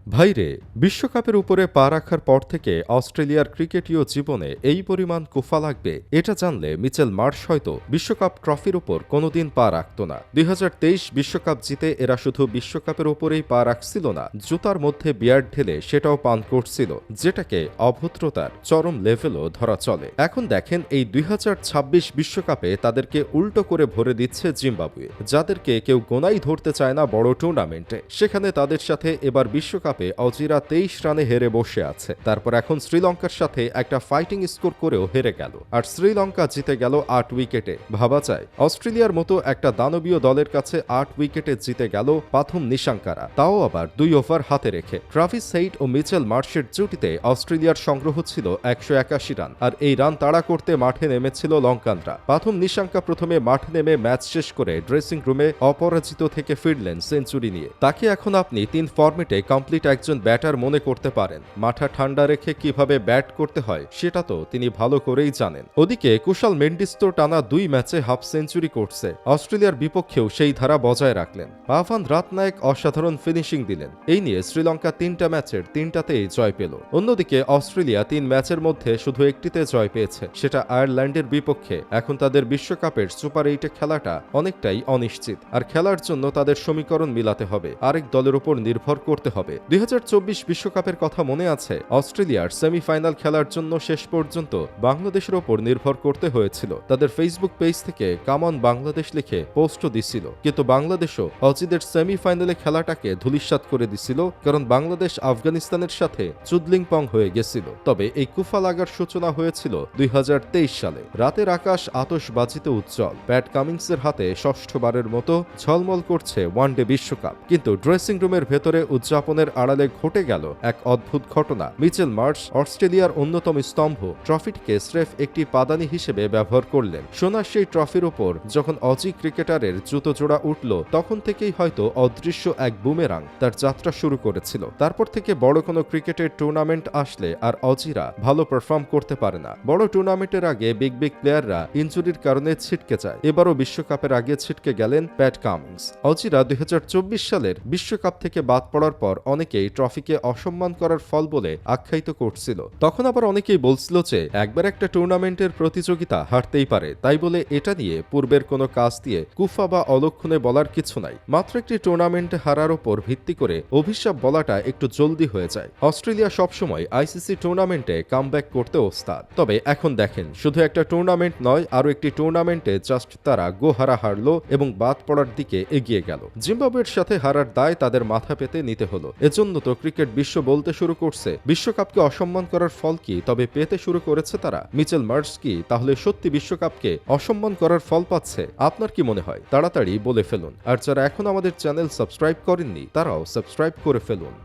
ভাইরে, বিশ্বকাপের উপরে পা রাখার পর থেকে অস্ট্রেলিয়ার ক্রিকেটীয় জীবনে এই পরিমাণ কুফা লাগবে এটা জানলে মিচেল মার্শ হয়তো বিশ্বকাপ ট্রফির উপর কোনোদিন পা রাখত না। ২০২৩ বিশ্বকাপ জিতে এরা শুধু বিশ্বকাপের উপরেই পা রাখছিল না, জুতার মধ্যে বিয়ার ঢেলে সেটাও পান করছিল, যেটাকে অভদ্রতার চরম লেভেলও ধরা চলে। এখন দেখেন এই ২০২৬ বিশ্বকাপে তাদেরকে উল্টো করে ভরে দিচ্ছে জিম্বাবুয়ে, যাদেরকে কেউ গোনাই ধরতে চায় না বড় টুর্নামেন্টে। সেখানে তাদের সাথে এবার বিশ্বকাপে অজিরা ২৩ রানে হেরে বসে আছে। তারপর এখন শ্রীলঙ্কার সাথে একটা ফাইটিং স্কোর করেও হেরে গেল, আর শ্রীলঙ্কা জিতে গেল ৮ উইকেটে। ভাবা যায় অস্ট্রেলিয়ার মতো একটা দানবীয় দলের কাছে ৮ উইকেটে জিতে গেল পাথুম নিশাঙ্কারা, তাও আবার ২ ওভার হাতে রেখে। ট্রাভিস হেইড ও মিচেল মার্শের জুটিতে অস্ট্রেলিয়ার সংগ্রহ ছিল ১৮১ রান, আর এই রান তাড়া করতে মাঠে নেমেছিল লঙ্কানরা। পাথুম নিশাঙ্কা প্রথমে মাঠে নেমে ম্যাচ শেষ করে ড্রেসিং রুমে অপরাজিত থেকে ফিরলেন সেঞ্চুরি নিয়ে। তাকে এখন আপনি ৩ ফর্মেটে কমপ্লিট একজন ব্যাটার মনে করতে পারেন। মাথা ঠান্ডা রেখে কিভাবে ব্যাট করতে হয় সেটা তো তিনি ভালো করেই জানেন। ওদিকে কুশাল মেন্ডিস তো টানা ২ ম্যাচে হাফ সেঞ্চুরি করছে, অস্ট্রেলিয়ার বিপক্ষেও সেই ধারা বজায় রাখলেন। পাভান রাতনায়েক অসাধারণ ফিনিশিং দিলেন। এই নিয়ে শ্রীলঙ্কা ৩টা ম্যাচের ৩টাতেই জয় পেল। অন্যদিকে অস্ট্রেলিয়া ৩ ম্যাচের মধ্যে শুধু একটিতে জয় পেয়েছে, সেটা আয়ারল্যান্ডের বিপক্ষে। এখন তাদের বিশ্বকাপের সুপার 8-এ খেলাটা অনেকটাই অনিশ্চিত, আর খেলার জন্য তাদের সমীকরণ মিলাতে হবে, আরেক দলের উপর নির্ভর করতে হবে। ২০২৪ বিশ্বকাপের কথা মনে আছে? অস্ট্রেলিয়ার সেমিফাইনাল খেলার জন্য শেষ পর্যন্ত বাংলাদেশের ওপর নির্ভর করতে হয়েছিল। তাদের ফেসবুক পেজ থেকে কামন বাংলাদেশ লিখে পোস্টও দিছিল, কিন্তু বাংলাদেশও অজিদের সেমিফাইনালে খেলাটাকে ধূলিসাৎ করে দিছিল, কারণ বাংলাদেশ আফগানিস্তানের সাথে চুদলিংপং হয়ে গেছিল। তবে এই কুফা লাগার সূচনা হয়েছিল ২০২৩ সালে। রাতের আকাশ আতশবাজিতে উজ্জ্বল, প্যাট কামিন্সের হাতে ষষ্ঠবারের মতো ঝলমল করছে ওয়ানডে বিশ্বকাপ। কিন্তু ড্রেসিং রুমের ভেতরে উদযাপনের আড়ালে ঘটে গেল এক অদ্ভুত ঘটনা। মিচেল মার্শ, অস্ট্রেলিয়ার অন্যতম স্তম্ভ, ট্রফিটিকে স্রেফ একটি পাদানি হিসেবে ব্যবহার করলেন। সোনার সেই ট্রফির ওপর যখন অজি ক্রিকেটারের জুতো জোড়া উঠল, তখন থেকেই হয়তো অদৃশ্য এক বুমেরাং তার যাত্রা শুরু করেছিল। তারপর থেকে বড় কোনো ক্রিকেটের টুর্নামেন্ট আসলে আর অজিরা ভালো পারফর্ম করতে পারে না। বড় টুর্নামেন্টের আগে বিগ প্লেয়াররা ইনজুরির কারণে ছিটকে যায়। এবারও বিশ্বকাপের আগে ছিটকে গেলেন প্যাট কামিন্স। অজিরা ২০২৪ সালের বিশ্বকাপ থেকে বাদ পড়ার পর অনেকেই ট্রফিকে অসম্মান করার ফল বলে আখ্যায়িত করছিল। তখন আবার অনেকেই বলছিল যে একবার একটা টুর্নামেন্টের প্রতিযোগিতা হারতেই পারে, তাই বলে এটা নিয়ে পূর্বের কোনো কাজ দিয়ে কুফা বা অলক্ষণে বলার কিছু নাই। মাত্র একটি টুর্নামেন্টে হারার ওপর ভিত্তি করে অভিশাপ বলাটা একটু জলদি হয়ে যায়। অস্ট্রেলিয়া সবসময় আইসিসি টুর্নামেন্টে কামব্যাক করতে ওস্তাদ। তবে এখন দেখেন, শুধু একটা টুর্নামেন্ট নয়, আরও একটি টুর্নামেন্টে জাস্ট তারা গোহারা হারলো এবং বাদ পড়ার দিকে এগিয়ে গেল। জিম্বাবুয়ের সাথে হারার দায় তাদের মাথা পেতে নিতে হলো। এজন্য তো ক্রিকেট বিশ্ব বলতে শুরু করছে বিশ্বকাপকে অসম্মান করার ফল কি তবে পেতে শুরু করেছে তারা। মিচেল মার্শ কি তাহলে সত্যি বিশ্বকাপকে অসম্মান করার ফল পাচ্ছে? আপনার কি মনে হয়? তাড়াতাড়ি বলে ফেলুন। আর যারা এখন আমাদের চ্যানেল সাবস্ক্রাইব করেননি, তারাও সাবস্ক্রাইব করে ফেলুন।